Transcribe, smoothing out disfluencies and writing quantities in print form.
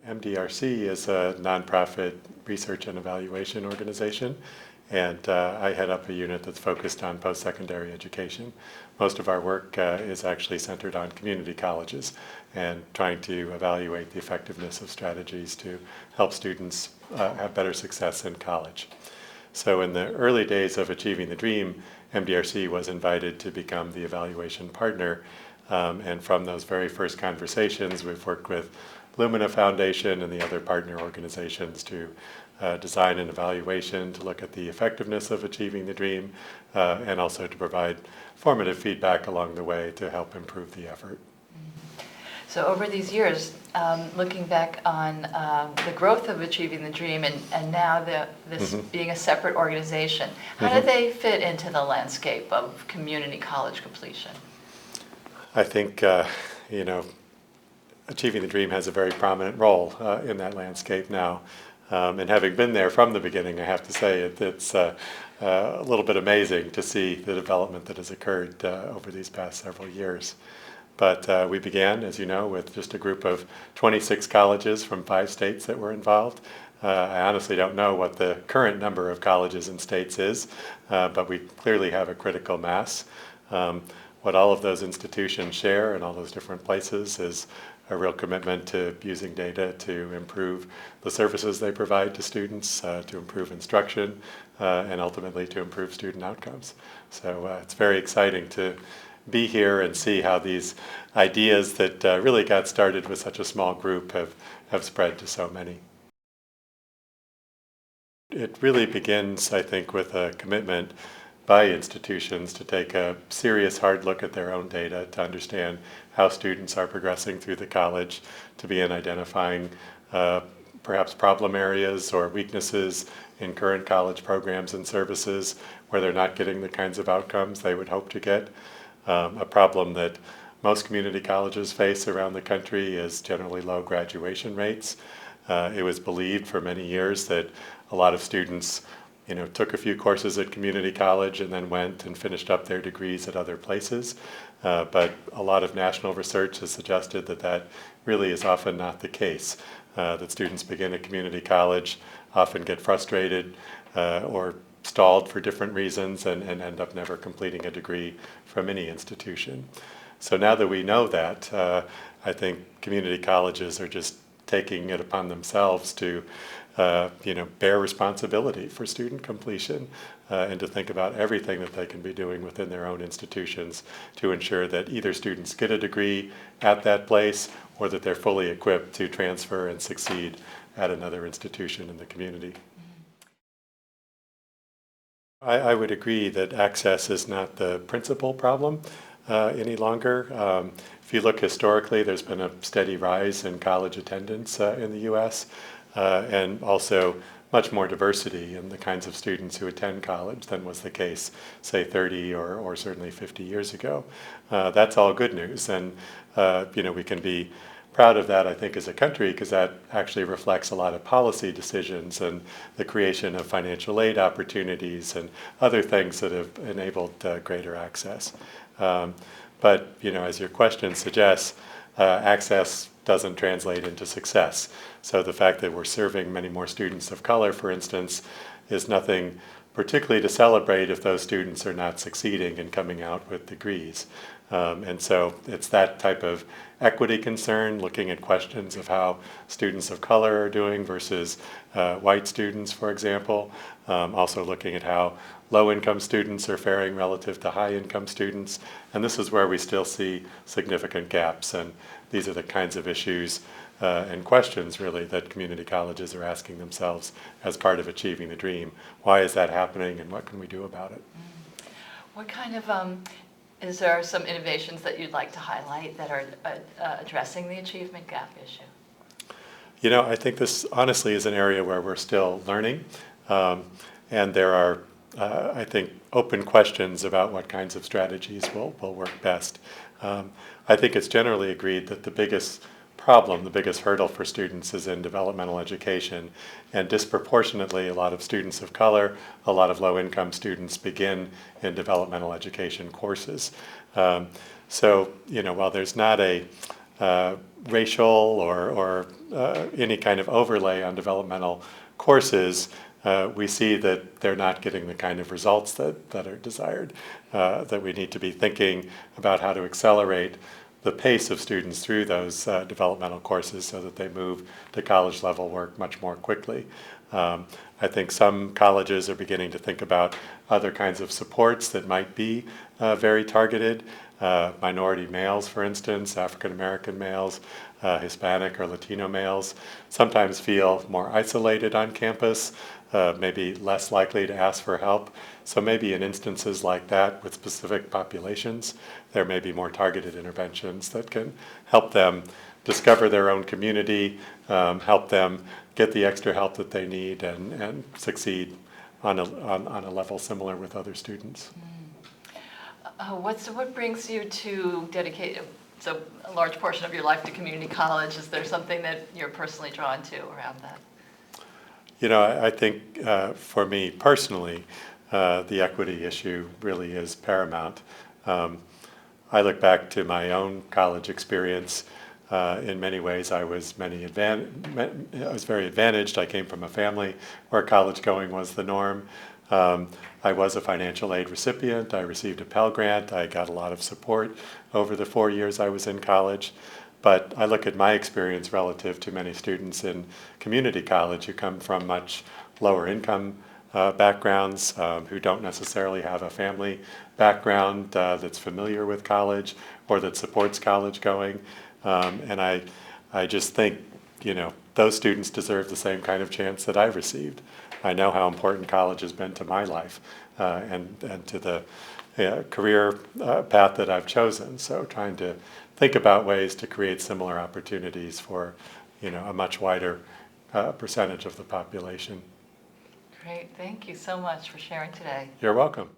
MDRC is a nonprofit research and evaluation organization, and I head up a unit that's focused on post-secondary education. Most of our work is actually centered on community colleges and trying to evaluate the effectiveness of strategies to help students have better success in college. So in the early days of Achieving the Dream, MDRC was invited to become the evaluation partner, and from those very first conversations, we've worked with Lumina Foundation and the other partner organizations to design an evaluation to look at the effectiveness of Achieving the Dream, and also to provide formative feedback along the way to help improve the effort. So over these years, looking back on the growth of Achieving the Dream and now this being a separate organization, how do they fit into the landscape of community college completion? I think, Achieving the Dream has a very prominent role in that landscape now. And having been there from the beginning, I have to say it's a little bit amazing to see the development that has occurred over these past several years. But we began, as you know, with just a group of 26 colleges from 5 states that were involved. I honestly don't know what the current number of colleges and states is, but we clearly have a critical mass. What all of those institutions share in all those different places is a real commitment to using data to improve the services they provide to students, to improve instruction, and ultimately to improve student outcomes. So it's very exciting to be here and see how these ideas that really got started with such a small group have spread to so many. It really begins, I think, with a commitment by institutions to take a serious, hard look at their own data to understand how students are progressing through the college, to begin identifying perhaps problem areas or weaknesses in current college programs and services where they're not getting the kinds of outcomes they would hope to get. A problem that most community colleges face around the country is generally low graduation rates. It was believed for many years that a lot of students took a few courses at community college and then went and finished up their degrees at other places. But a lot of national research has suggested that that really is often not the case, that students begin at community college, often get frustrated or stalled for different reasons and end up never completing a degree from any institution. So now that we know that, I think community colleges are just taking it upon themselves to bear responsibility for student completion and to think about everything that they can be doing within their own institutions to ensure that either students get a degree at that place or that they're fully equipped to transfer and succeed at another institution in the community. I would agree that access is not the principal problem any longer. If you look historically, there's been a steady rise in college attendance in the U.S. And also much more diversity in the kinds of students who attend college than was the case, say, 30 or certainly 50 years ago. That's all good news, and we can be proud of that, I think, as a country, because that actually reflects a lot of policy decisions and the creation of financial aid opportunities and other things that have enabled greater access. But as your question suggests, access doesn't translate into success. So the fact that we're serving many more students of color, for instance, is nothing particularly to celebrate if those students are not succeeding and coming out with degrees. And so it's that type of equity concern, looking at questions of how students of color are doing versus white students, for example. Also looking at how low-income students are faring relative to high-income students. And this is where we still see significant gaps. And these are the kinds of issues and questions, really, that community colleges are asking themselves as part of Achieving the Dream. Why is that happening, and what can we do about it? What kind of, is there some innovations that you'd like to highlight that are addressing the achievement gap issue? I think this, honestly, is an area where we're still learning. And there are, I think, open questions about what kinds of strategies will work best. I think it's generally agreed that the biggest problem, the biggest hurdle for students is in developmental education, and disproportionately a lot of students of color, a lot of low-income students begin in developmental education courses. So, while there's not a racial or any kind of overlay on developmental courses, we see that they're not getting the kind of results that are desired, that we need to be thinking about how to accelerate the pace of students through those developmental courses so that they move to college level work much more quickly. I think some colleges are beginning to think about other kinds of supports that might be very targeted. Minority males, for instance, African American males, Hispanic or Latino males sometimes feel more isolated on campus, maybe less likely to ask for help. So maybe in instances like that with specific populations, there may be more targeted interventions that can help them discover their own community, help them get the extra help that they need and succeed on a level similar with other students. What brings you to dedicate so a large portion of your life to community college? Is there something that you're personally drawn to around that? You know, I think for me personally, the equity issue really is paramount. I look back to my own college experience. In many ways, I was very advantaged. I came from a family where college going was the norm. I was a financial aid recipient. I received a Pell Grant. I got a lot of support over the 4 years I was in college. But I look at my experience relative to many students in community college who come from much lower income backgrounds, who don't necessarily have a family background that's familiar with college or that supports college going. And I just think, you know, those students deserve the same kind of chance that I've received. I know how important college has been to my life and to the career path that I've chosen. So trying to think about ways to create similar opportunities for, you know, a much wider percentage of the population. Great. Thank you so much for sharing today. You're welcome.